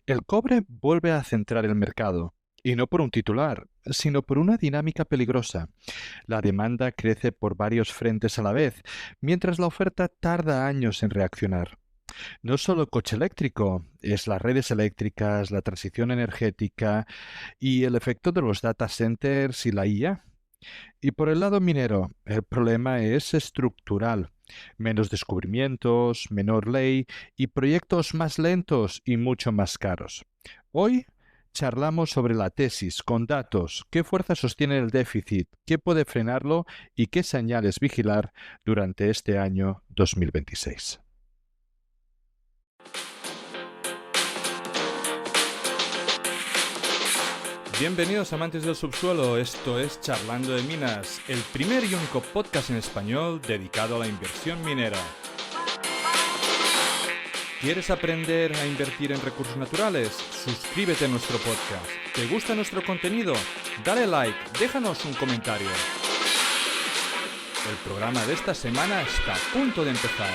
El cobre vuelve a centrar el mercado, y no por un titular, sino por una dinámica peligrosa. La demanda crece por varios frentes a la vez, mientras la oferta tarda años en reaccionar. No solo el coche eléctrico, es las redes eléctricas, la transición energética y el efecto de los data centers y la IA. Y por el lado minero, el problema es estructural. Menos descubrimientos, menor ley y proyectos más lentos y mucho más caros. Hoy charlamos sobre la tesis con datos, qué fuerza sostiene el déficit, qué puede frenarlo y qué señales vigilar durante este año 2026. Bienvenidos amantes del subsuelo, esto es Charlando de Minas, el primer y único podcast en español dedicado a la inversión minera. ¿Quieres aprender a invertir en recursos naturales? Suscríbete a nuestro podcast. ¿Te gusta nuestro contenido? Dale like, déjanos un comentario. El programa de esta semana está a punto de empezar.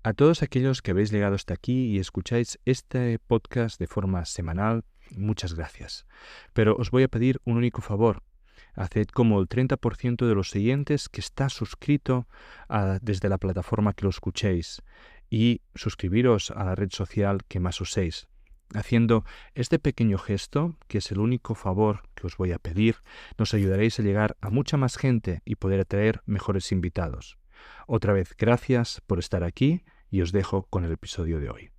A todos aquellos que habéis llegado hasta aquí y escucháis este podcast de forma semanal, muchas gracias. Pero os voy a pedir un único favor. Haced como el 30% de los siguientes que está suscrito desde la plataforma que lo escuchéis y suscribiros a la red social que más uséis. Haciendo este pequeño gesto, que es el único favor que os voy a pedir, nos ayudaréis a llegar a mucha más gente y poder atraer mejores invitados. Otra vez, gracias por estar aquí y os dejo con el episodio de hoy.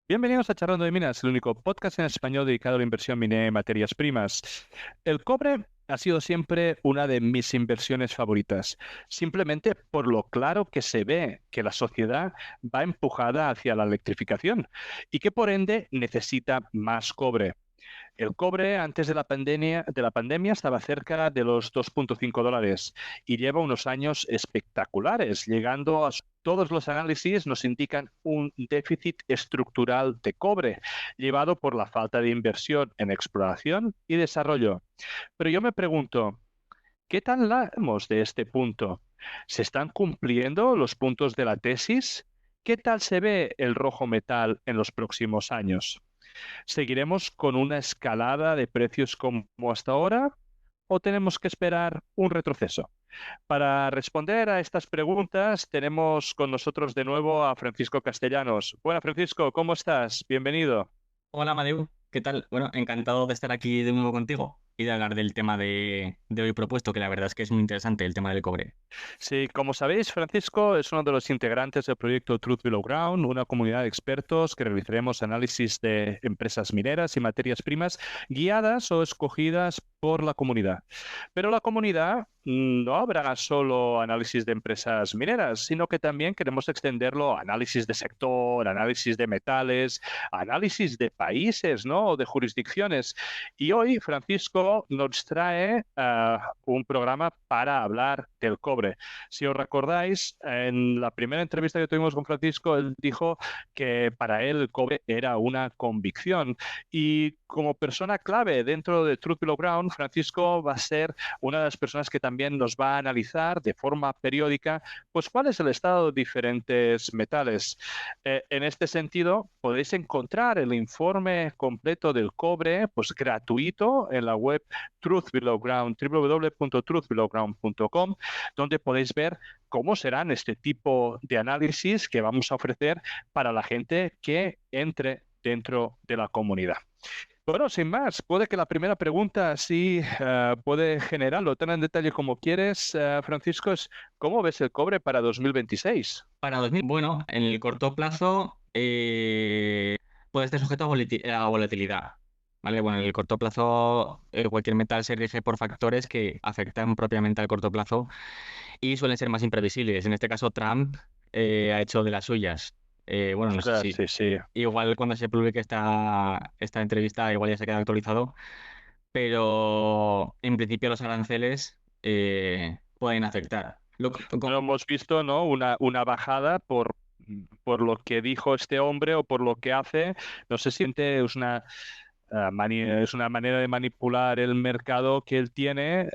Bienvenidos a Charlando de Minas, el único podcast en español dedicado a la inversión minera en materias primas. El cobre ha sido siempre una de mis inversiones favoritas, simplemente por lo claro que se ve que la sociedad va empujada hacia la electrificación y que por ende necesita más cobre. El cobre antes de la pandemia estaba cerca de los $2.5 y lleva unos años espectaculares, llegando a todos los análisis nos indican un déficit estructural de cobre, llevado por la falta de inversión en exploración y desarrollo. Pero yo me pregunto, ¿qué tan lejos de este punto? ¿Se están cumpliendo los puntos de la tesis? ¿Qué tal se ve el rojo metal en los próximos años? ¿Seguiremos con una escalada de precios como hasta ahora o tenemos que esperar un retroceso? Para responder a estas preguntas tenemos con nosotros de nuevo a Francisco Castellanos. Bueno, Francisco, ¿cómo estás? Bienvenido. Hola, Amadeu, ¿qué tal? Bueno, encantado de estar aquí de nuevo contigo y de hablar del tema de hoy propuesto, que la verdad es que es muy interesante, el tema del cobre. Sí, como sabéis, Francisco es uno de los integrantes del proyecto Truth Below Ground, una comunidad de expertos que realizaremos análisis de empresas mineras y materias primas guiadas o escogidas por la comunidad. Pero la comunidad no habrá solo análisis de empresas mineras, sino que también queremos extenderlo a análisis de sector, análisis de metales, análisis de países, ¿no? O de jurisdicciones. Y hoy Francisco nos trae un programa para hablar del cobre. Si os recordáis, en la primera entrevista que tuvimos con Francisco, él dijo que para él el cobre era una convicción. Y como persona clave dentro de Truth Below Ground, Francisco va a ser una de las personas que también nos va a analizar de forma periódica, pues cuál es el estado de diferentes metales. En este sentido, podéis encontrar el informe completo del cobre, pues gratuito en la web Truth Below Ground, www.truthbelowground.com, donde podéis ver cómo serán este tipo de análisis que vamos a ofrecer para la gente que entre dentro de la comunidad. Bueno, sin más, puede que la primera pregunta sí puede generarlo tan en detalle como quieres, Francisco, es ¿cómo ves el cobre para 2026? Para 2000, bueno, en el corto plazo puede estar sujeto a volatilidad, ¿vale? Bueno, en el corto plazo cualquier metal se rige por factores que afectan propiamente al corto plazo y suelen ser más imprevisibles. En este caso, Trump ha hecho de las suyas. Bueno, no sé Ostras, si sí, sí. igual cuando se publique esta entrevista igual ya se queda actualizado, pero en principio los aranceles pueden afectar. No hemos visto, ¿no? Una bajada por por lo que dijo este hombre o por lo que hace, no se siente, es una manera de manipular el mercado que él tiene,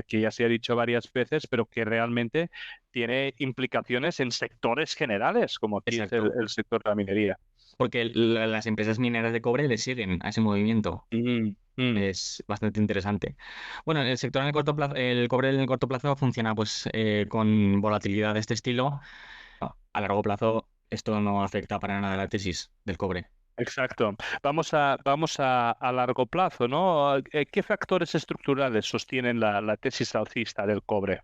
que ya se ha dicho varias veces, pero que realmente tiene implicaciones en sectores generales, como aquí es Exacto. el sector de la minería. Porque las empresas mineras de cobre le siguen a ese movimiento. Mm, mm. Es bastante interesante. Bueno, el sector en el corto plazo, el cobre en el corto plazo funciona pues con volatilidad de este estilo. A largo plazo esto no afecta para nada a la tesis del cobre. Exacto. Vamos a largo plazo, ¿no? ¿Qué factores estructurales sostienen la tesis alcista del cobre?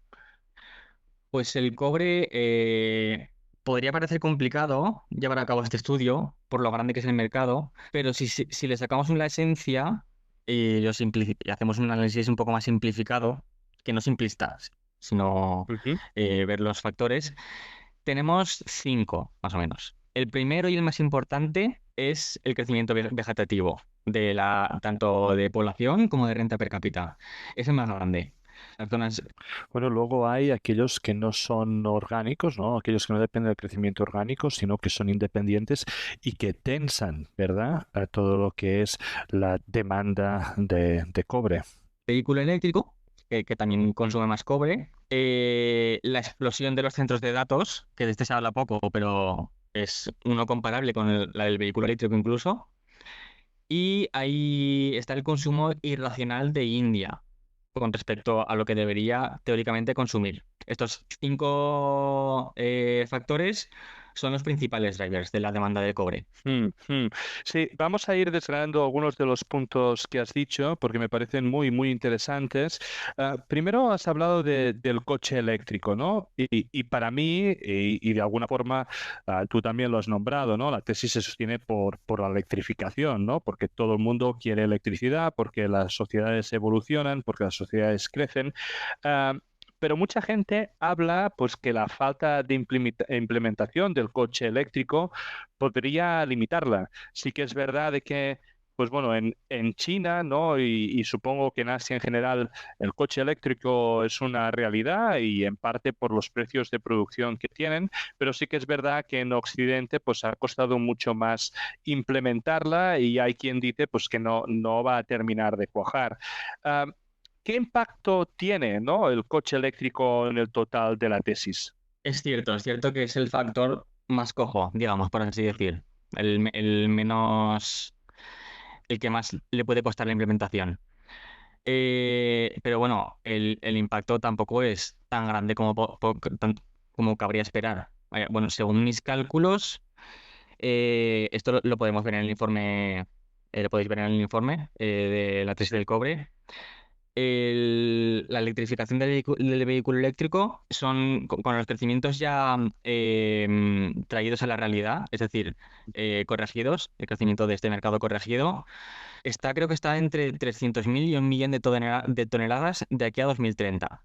Pues el cobre podría parecer complicado llevar a cabo este estudio por lo grande que es el mercado, pero si le sacamos la esencia y hacemos un análisis un poco más simplificado, que no simplista, sino Ujú. ver los factores, tenemos cinco, más o menos. El primero y el más importante es el crecimiento vegetativo tanto de población como de renta per cápita. Es el más grande. Las zonas Bueno, luego hay aquellos que no son orgánicos, ¿no? Aquellos que no dependen del crecimiento orgánico, sino que son independientes y que tensan, ¿verdad? A todo lo que es la demanda de cobre. vehículo eléctrico, que también consume más cobre, la explosión de los centros de datos, que de este se habla poco, pero es uno comparable con la del vehículo eléctrico incluso, y ahí está el consumo irracional de India con respecto a lo que debería teóricamente consumir. Estos cinco factores son los principales drivers de la demanda de cobre. Mm, mm. Sí, vamos a ir desgranando algunos de los puntos que has dicho porque me parecen muy, muy interesantes. Primero has hablado del coche eléctrico, ¿no? Y para mí, y de alguna forma tú también lo has nombrado, ¿no? La tesis se sostiene por la electrificación, ¿no? Porque todo el mundo quiere electricidad, porque las sociedades evolucionan, porque las sociedades crecen. Ah, pero mucha gente habla pues que la falta de implementación del coche eléctrico podría limitarla. Sí que es verdad de que, pues bueno, en China, ¿no? Y supongo que en Asia en general el coche eléctrico es una realidad y en parte por los precios de producción que tienen, pero sí que es verdad que en Occidente pues ha costado mucho más implementarla y hay quien dice pues que no va a terminar de cuajar. Ah, ¿Qué impacto tiene, ¿no? el coche eléctrico en el total de la tesis? Es cierto que es el factor más cojo, digamos, por así decir. El menos, el que más le puede costar la implementación. Pero bueno, el impacto tampoco es tan grande como cabría esperar. Bueno, según mis cálculos, esto lo podemos ver en el informe, lo podéis ver en el informe de la tesis del cobre. La electrificación del vehículo eléctrico son con los crecimientos ya traídos a la realidad, es decir, corregidos, el crecimiento de este mercado corregido. Creo que está entre 300.000 y 1 millón de toneladas de aquí a 2030.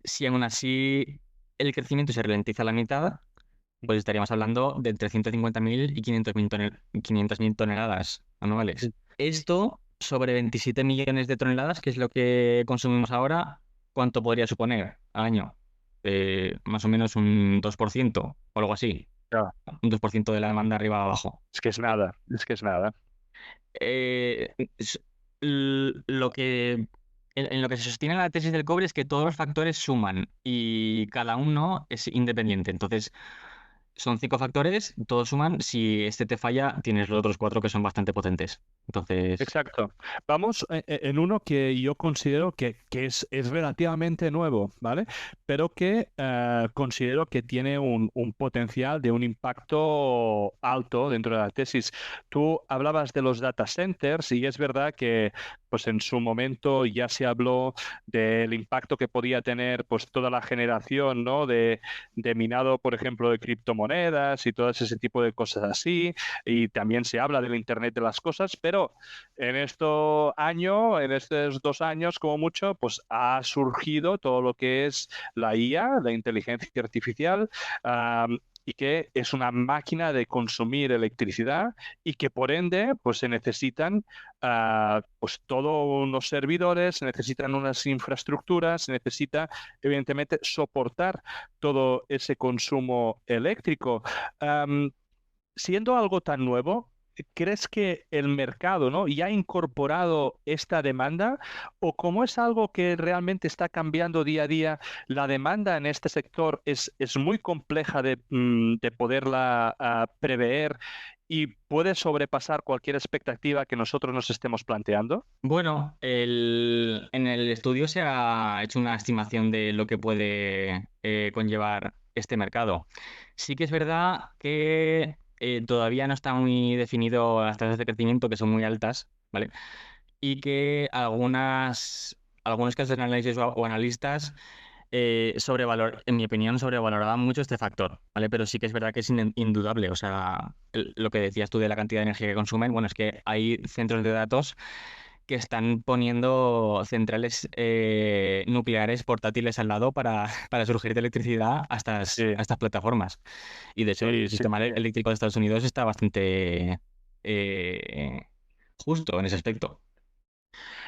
Si aún así el crecimiento se ralentiza a la mitad, pues estaríamos hablando de entre 150.000 y 500.000 toneladas anuales. Esto sobre 27 millones de toneladas, que es lo que consumimos ahora, ¿cuánto podría suponer al año? Más o menos un 2% o algo así. Ya, Un 2% de la demanda arriba abajo. es que es nada, es que es nada. Es- lo que en lo que se sostiene la tesis del cobre es que todos los factores suman y cada uno es independiente. Entonces, son cinco factores, todos suman. Si este te falla, tienes los otros cuatro que son bastante potentes. Entonces, Exacto. Vamos en uno que yo considero que es relativamente nuevo, ¿vale? Pero que considero que tiene un potencial de un impacto alto dentro de la tesis. Tú hablabas de los data centers y es verdad que pues en su momento ya se habló del impacto que podía tener pues toda la generación, ¿no? de minado, por ejemplo, de criptomonedas y todo ese tipo de cosas así. Y también se habla del Internet de las cosas, pero en estos 2 años, como mucho, pues ha surgido todo lo que es la IA, la inteligencia artificial. y que es una máquina de consumir electricidad y que por ende pues se necesitan pues todos unos servidores, se necesitan unas infraestructuras, se necesita evidentemente soportar todo ese consumo eléctrico. Am, Siendo algo tan nuevo, ¿crees que el mercado, ¿no? ya ha incorporado esta demanda o como es algo que realmente está cambiando día a día, la demanda en este sector es muy compleja de poderla prever y puede sobrepasar cualquier expectativa que nosotros nos estemos planteando? Bueno, en el estudio se ha hecho una estimación de lo que puede conllevar este mercado. Sí que es verdad que todavía no está muy definido las tasas de crecimiento, que son muy altas, ¿vale? Y que algunos casos de análisis o analistas en mi opinión, sobrevaloraban mucho este factor, ¿vale? Pero sí que es verdad que es indudable. O sea, lo que decías tú de la cantidad de energía que consumen, bueno, es que hay centros de datos que están poniendo centrales nucleares portátiles al lado para surgir de electricidad a Sí, estas plataformas. Y de hecho, sí, el sí. sistema eléctrico de Estados Unidos está bastante eh, justo en ese aspecto.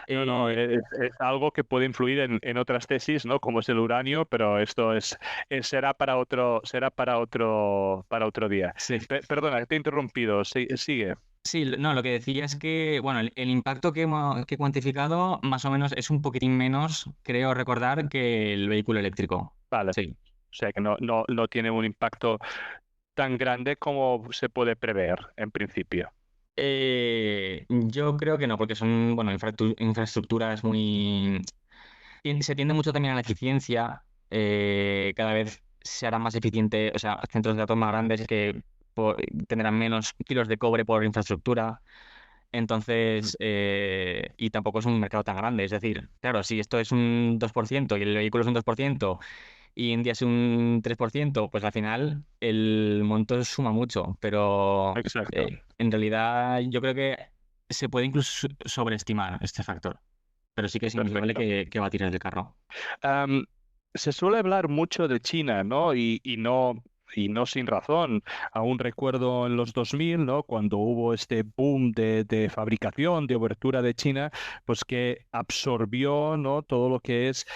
No, no, Eh, es algo que puede influir en otras tesis, ¿no? Como es el uranio, pero esto será para otro día. sí. Perdona, te he interrumpido. Sigue. Sí, no, lo que decía es que, bueno, el impacto que he cuantificado más o menos es un poquitín menos, creo recordar, que el vehículo eléctrico. Vale. Sí. O sea que no tiene un impacto tan grande como se puede prever en principio. Yo creo que no, porque son, bueno, infraestructuras muy... Se tiende mucho también a la eficiencia. Cada vez se hará más eficiente, o sea, centros de datos más grandes que tendrán menos kilos de cobre por infraestructura. Entonces, y tampoco es un mercado tan grande. Es decir, claro, si esto es un 2% y el vehículo es un 2% y India es un 3%, pues al final el monto suma mucho. Pero Exacto. en realidad yo creo que se puede incluso sobreestimar este factor. Pero sí que es indudable Perfecto. que va a tirar del carro. Am, Se suele hablar mucho de China, ¿no? Y no sin razón. Aún recuerdo en los 2000, ¿no? Cuando hubo este boom de fabricación, de obertura de China, pues que absorbió, ¿no? Todo lo que es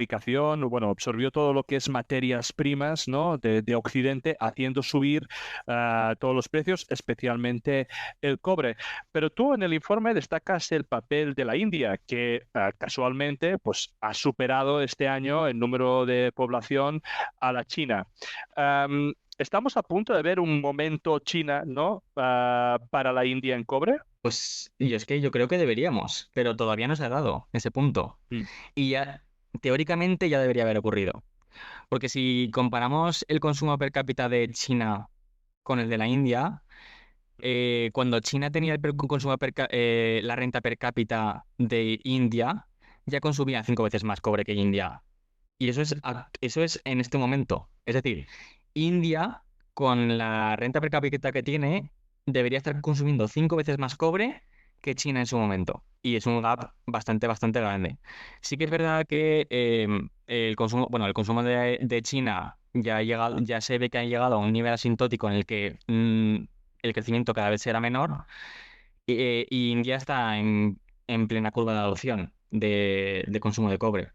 fabricación, bueno, absorbió todo lo que es materias primas, ¿no? de Occidente, haciendo subir todos los precios, especialmente el cobre. Pero tú en el informe destacas el papel de la India, que casualmente pues, ha superado este año el número de población a la China. Estamos a punto de ver un momento China, ¿no? Para la India en cobre. Pues y es que yo creo que deberíamos, pero todavía no se ha dado ese punto. Mm. Y ya, teóricamente ya debería haber ocurrido. Porque si comparamos el consumo per cápita de China con el de la India, cuando China tenía la renta per cápita de India, ya consumía 5 veces más cobre que India. Y eso es en este momento. Es decir, India, con la renta per cápita que tiene, debería estar consumiendo 5 veces más cobre que China en su momento. Y es un gap bastante, bastante grande. Sí que es verdad que el consumo de China ya ha llegado, ya se ve que ha llegado a un nivel asintótico en el que el crecimiento cada vez será menor. Y India está en plena curva de adopción de consumo de cobre.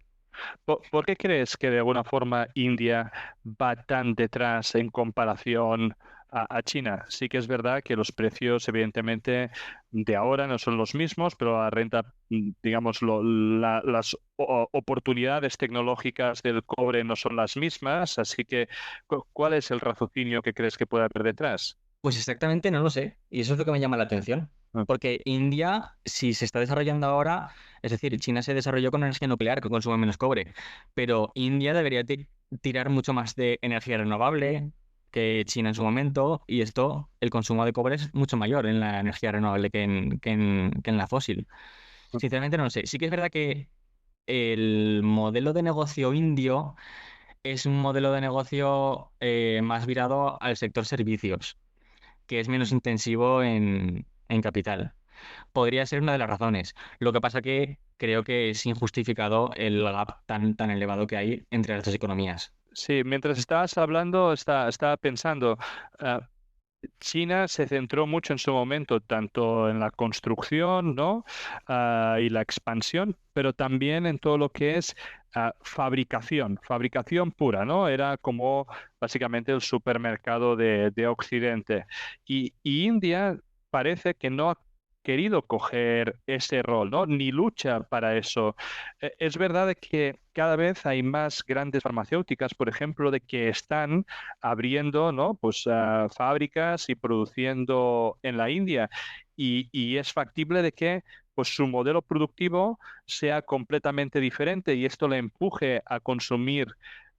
¿Por qué crees que de alguna forma India va tan detrás en comparación a China? Sí que es verdad que los precios, evidentemente, de ahora no son los mismos, pero la renta, digamos, las oportunidades tecnológicas del cobre no son las mismas. Así que, ¿cuál es el raciocinio que crees que puede haber detrás? Pues exactamente no lo sé. Y eso es lo que me llama la atención. Ah, Porque India, si se está desarrollando ahora, es decir, China se desarrolló con energía nuclear, que consume menos cobre, pero India debería tirar mucho más de energía renovable que China en su momento, y esto, el consumo de cobre es mucho mayor en la energía renovable que en la fósil. Sinceramente no lo sé. Sí que es verdad que el modelo de negocio indio es un modelo de negocio más virado al sector servicios, que es menos intensivo en capital. Podría ser una de las razones. Lo que pasa que creo que es injustificado el gap tan elevado que hay entre las dos economías. sí, mientras estabas hablando, estaba pensando, ah, China se centró mucho en su momento, tanto en la construcción, ¿no? Y la expansión, pero también en todo lo que es fabricación pura, ¿no? Era como básicamente el supermercado de Occidente. Y India parece que no ha querido coger ese rol, ¿no? Ni lucha para eso. Es verdad de que cada vez hay más grandes farmacéuticas, por ejemplo, de que están abriendo, ¿no? Pues fábricas y produciendo en la India. Y es factible de que pues su modelo productivo sea completamente diferente y esto le empuje a consumir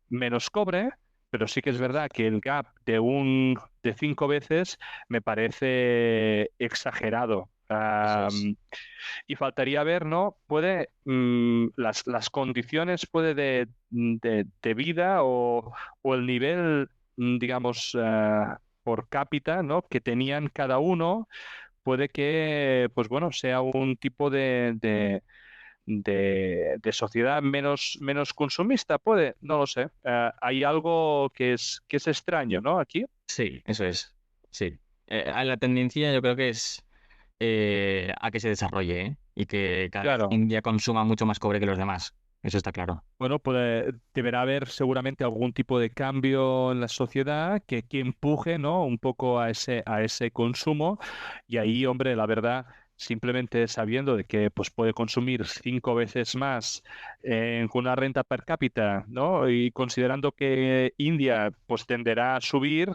menos cobre, pero sí que es verdad que el gap de 5 veces me parece exagerado. Eso es. Y faltaría ver, ¿no? Puede, las condiciones puede de vida o el nivel, digamos, por cápita, ¿no? Que tenían cada uno, puede que, pues bueno, sea un tipo de sociedad menos consumista, puede, no lo sé. Hay algo que es extraño, ¿no? Aquí. Sí, eso es. Sí. La tendencia yo creo que es a que se desarrolle, ¿eh? Y que cada vez Claro. India consuma mucho más cobre que los demás. Eso está claro. Bueno, deberá haber seguramente algún tipo de cambio en la sociedad que empuje, ¿no? Un poco a ese consumo. Y ahí, hombre, la verdad, simplemente sabiendo de que pues, puede consumir 5 veces más con una renta per cápita, ¿no? Y considerando que India pues tenderá a subir,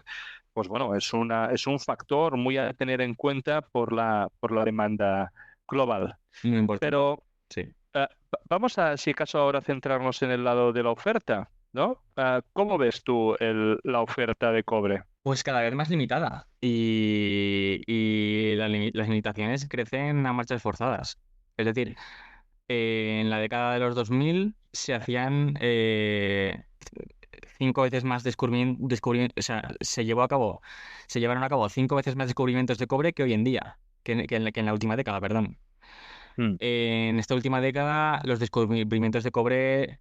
pues bueno, es un factor muy a tener en cuenta por la demanda global. Muy importante. Pero Sí. vamos a, si acaso, ahora centrarnos en el lado de la oferta, ¿no? ¿Cómo ves tú la oferta de cobre? Pues cada vez más limitada. Y las limitaciones crecen a marchas forzadas. Es decir, en la década de los 2000 se hacían 5 veces más descubrimientos, o sea, se llevaron a cabo 5 veces más descubrimientos de cobre que hoy en día, que en la última década, perdón. Mm, En esta última década, los descubrimientos de cobre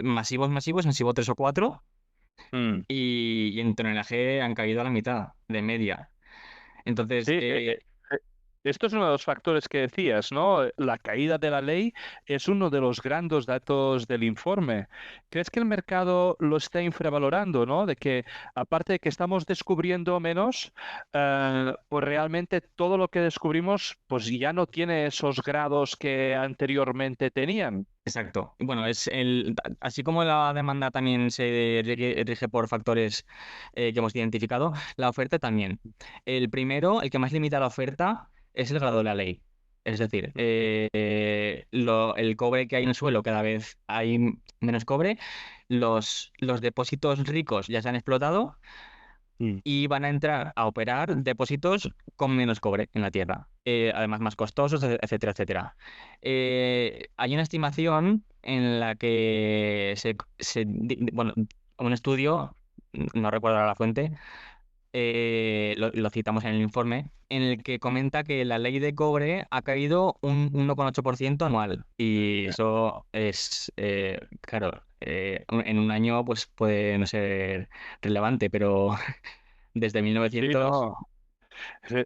masivos han sido 3 o 4 mm. y en tonelaje han caído a la mitad de media. Entonces, Sí, esto es uno de los factores que decías, ¿no? La caída de la ley es uno de los grandes datos del informe. ¿Crees que el mercado lo está infravalorando, ¿no? De que aparte de que estamos descubriendo menos, pues realmente todo lo que descubrimos, pues ya no tiene esos grados que anteriormente tenían. exacto. Bueno, así como la demanda también se rige por factores que hemos identificado, la oferta también. El primero, el que más limita la oferta, es el grado de la ley. Es decir, el cobre que hay en el suelo, cada vez hay menos cobre. Los depósitos ricos ya se han explotado Mm, y van a entrar a operar depósitos con menos cobre en la Tierra, además más costosos, etcétera, etcétera. Hay una estimación en la que bueno, un estudio, no recuerdo ahora la fuente, lo citamos en el informe, en el que comenta que la ley de cobre ha caído un 1,8% anual. Y eso es, claro, en un año pues puede no ser relevante, pero desde sí, 1900. no.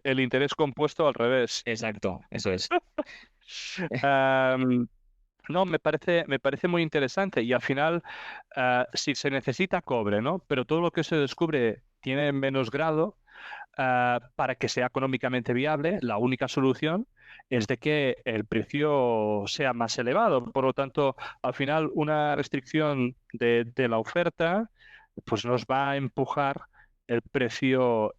El interés compuesto al revés. Exacto, eso es. Am, no, me parece muy interesante y al final, si se necesita cobre, ¿no? Pero todo lo que se descubre tiene menos grado, para que sea económicamente viable, la única solución es de que el precio sea más elevado. Por lo tanto, al final, una restricción de la oferta, pues nos va a empujar el precio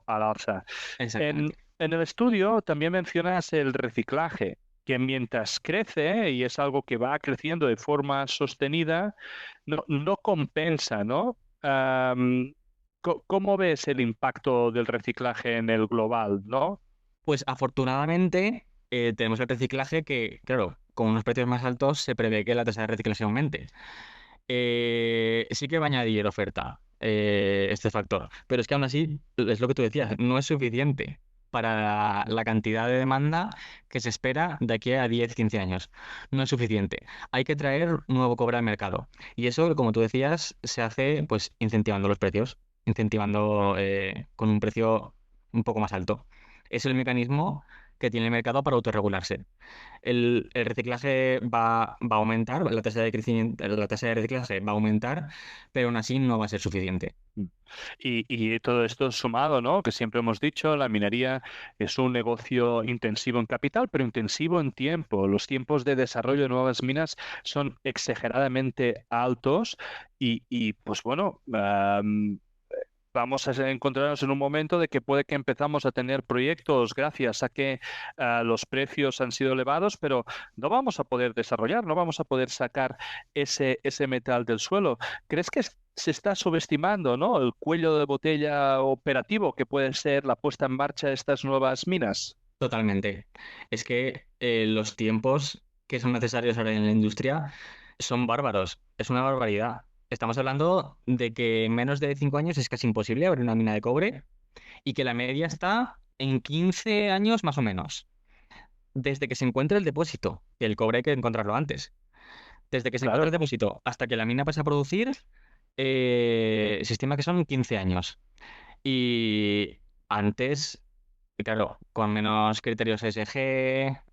al alza. En, Exactamente. en el estudio también mencionas el reciclaje, que mientras crece, y es algo que va creciendo de forma sostenida, no compensa, ¿no? ¿Cómo ves el impacto del reciclaje en el global, no? Pues afortunadamente tenemos el reciclaje que, claro, con unos precios más altos se prevé que la tasa de reciclaje aumente. Sí que va a añadir oferta este factor, pero es que aún así, es lo que tú decías, no es suficiente para la cantidad de demanda que se espera de aquí a 10, 15 años. No es suficiente. Hay que traer nuevo cobre al mercado. Y eso, como tú decías, se hace pues incentivando los precios, incentivando con un precio un poco más alto. Es el mecanismo que tiene el mercado para autorregularse. El reciclaje va a aumentar, la tasa de crecimiento, la tasa de reciclaje va a aumentar, pero aún así no va a ser suficiente. Y todo esto sumado, ¿no? Que siempre hemos dicho, la minería es un negocio intensivo en capital, pero intensivo en tiempo. Los tiempos de desarrollo de nuevas minas son exageradamente altos pues bueno, vamos a encontrarnos en un momento de que puede que empezamos a tener proyectos gracias a que los precios han sido elevados, pero no vamos a poder desarrollar, no vamos a poder sacar ese metal del suelo. ¿Crees que se está subestimando, ¿no? El cuello de botella operativo que puede ser la puesta en marcha de estas nuevas minas? Totalmente. Es que los tiempos que son necesarios ahora en la industria son bárbaros. Es una barbaridad. Estamos hablando de que en menos de 5 años es casi imposible abrir una mina de cobre y que la media está en 15 años más o menos. Desde que se encuentre el depósito, que el cobre hay que encontrarlo antes. Desde que se encuentra el Claro. depósito hasta que la mina pase a producir, se estima que son 15 años. Y antes, claro, con menos criterios ESG,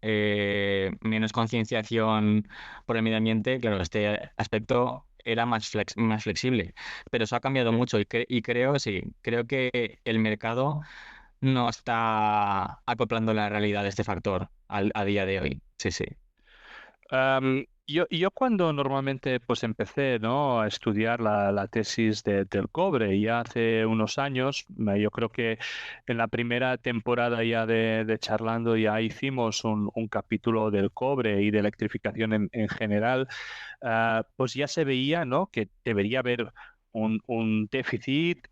menos concienciación por el medio ambiente, claro, este aspecto era más flexible. Pero eso ha cambiado mucho y creo, sí, creo que el mercado no está acoplando la realidad de este factor a día de hoy. Sí, sí. Yo cuando normalmente pues empecé, ¿no? A estudiar la tesis del cobre ya hace unos años, yo creo que en la primera temporada ya de Charlando ya hicimos un capítulo del cobre y de electrificación en general. Pues ya se veía, ¿no? Que debería haber un déficit.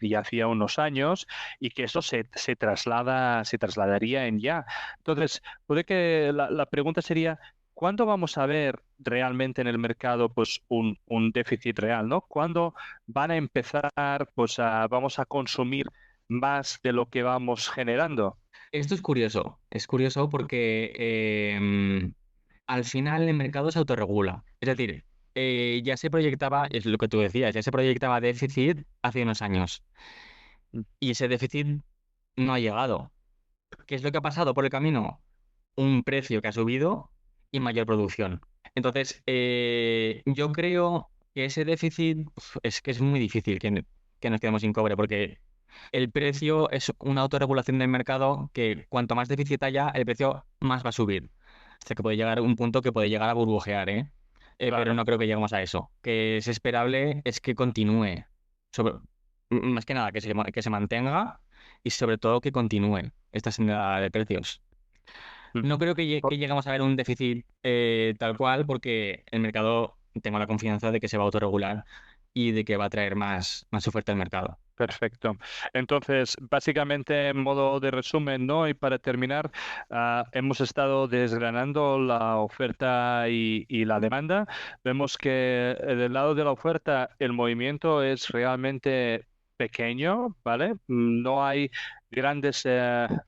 Ya hacía unos años y que eso se trasladaría en ya. Entonces, puede que la pregunta sería, ¿cuándo vamos a ver realmente en el mercado pues un déficit real, ¿no? ¿Cuándo van a empezar pues vamos a consumir más de lo que vamos generando? Esto es curioso porque al final el mercado se autorregula. Es decir, ya se proyectaba, es lo que tú decías, ya se proyectaba déficit hace unos años y ese déficit no ha llegado. ¿Qué es lo que ha pasado por el camino? Un precio que ha subido y mayor producción. Entonces, yo creo que ese déficit es que es muy difícil que nos quedemos sin cobre porque el precio es una autorregulación del mercado que cuanto más déficit haya, el precio más va a subir. Hasta que puede llegar un punto que puede llegar a burbujear, ¿eh? Pero Claro. no creo que lleguemos a eso. Que es esperable es que continúe. Sobre, más que nada, que se mantenga y sobre todo que continúe esta senda de precios. Mm. No creo que lleguemos a ver un déficit tal cual porque el mercado, tengo la confianza de que se va a autorregular y de que va a traer más oferta al mercado. Perfecto. Entonces, básicamente, en modo de resumen, ¿no? Y para terminar, hemos estado desgranando la oferta y la demanda. Vemos que del lado de la oferta el movimiento es realmente pequeño, ¿vale? No hay grandes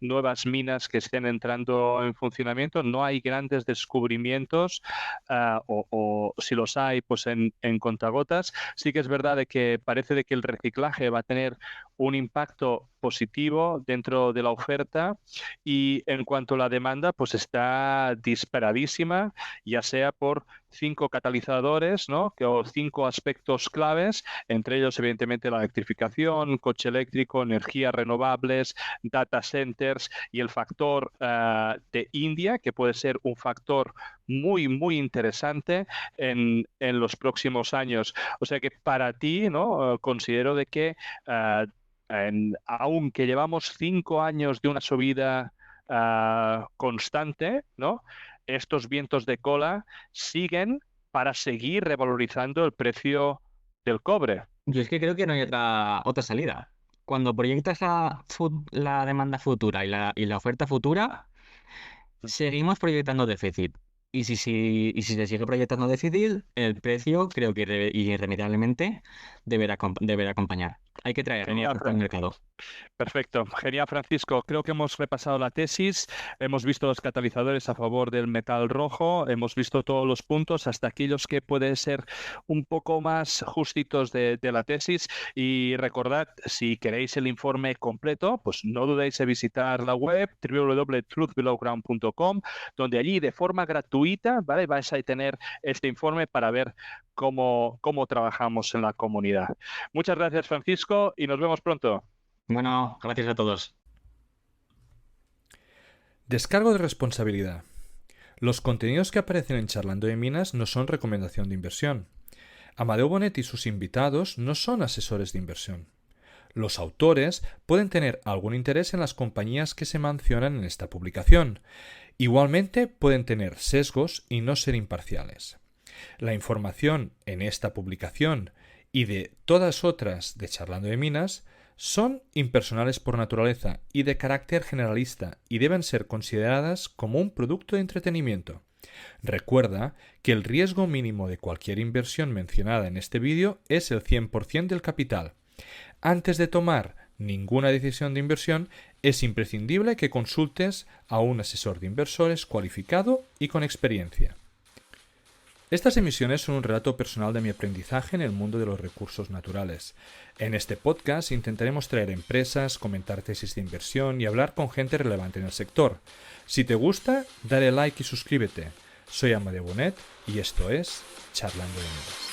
nuevas minas que estén entrando en funcionamiento, no hay grandes descubrimientos, o si los hay, pues en contagotas. Sí que es verdad de que parece de que el reciclaje va a tener un impacto positivo dentro de la oferta y en cuanto a la demanda, pues está disparadísima, ya sea por 5 catalizadores, ¿no? O 5 aspectos claves, entre ellos evidentemente la electrificación, coche eléctrico, energías renovables, data centers y el factor de India, que puede ser un factor muy, muy interesante en los próximos años. O sea que para ti, ¿no? Considero de que aunque llevamos 5 años de una subida constante, ¿no? Estos vientos de cola siguen para seguir revalorizando el precio del cobre. Yo es que creo que no hay otra salida. Cuando proyectas la demanda futura y la oferta futura, seguimos proyectando déficit. Y si se sigue proyectando déficit, el precio creo que irremediablemente deberá acompañar. hay que traerlo Genial. al mercado. Perfecto, genial Francisco. Creo que hemos repasado la tesis, hemos visto los catalizadores a favor del metal rojo, hemos visto todos los puntos, hasta aquellos que pueden ser un poco más justitos de la tesis. Y recordad, si queréis el informe completo, pues no dudéis en visitar la web www.truthbelowground.com, donde allí de forma gratuita, ¿vale? Vais a tener este informe para ver cómo trabajamos en la comunidad. Muchas gracias Francisco y nos vemos pronto. Bueno, gracias a todos. Descargo de responsabilidad. Los contenidos que aparecen en Charlando de Minas no son recomendación de inversión. Amadeu Bonet y sus invitados no son asesores de inversión. Los autores pueden tener algún interés en las compañías que se mencionan en esta publicación. Igualmente pueden tener sesgos y no ser imparciales. La información en esta publicación y de todas otras de Charlando de Minas son impersonales por naturaleza y de carácter generalista y deben ser consideradas como un producto de entretenimiento. Recuerda que el riesgo mínimo de cualquier inversión mencionada en este vídeo es el 100% del capital. Antes de tomar ninguna decisión de inversión, es imprescindible que consultes a un asesor de inversores cualificado y con experiencia. Estas emisiones son un relato personal de mi aprendizaje en el mundo de los recursos naturales. En este podcast intentaremos traer empresas, comentar tesis de inversión y hablar con gente relevante en el sector. Si te gusta, dale like y suscríbete. Soy Amadeu Bonet y esto es Charlando de Minas.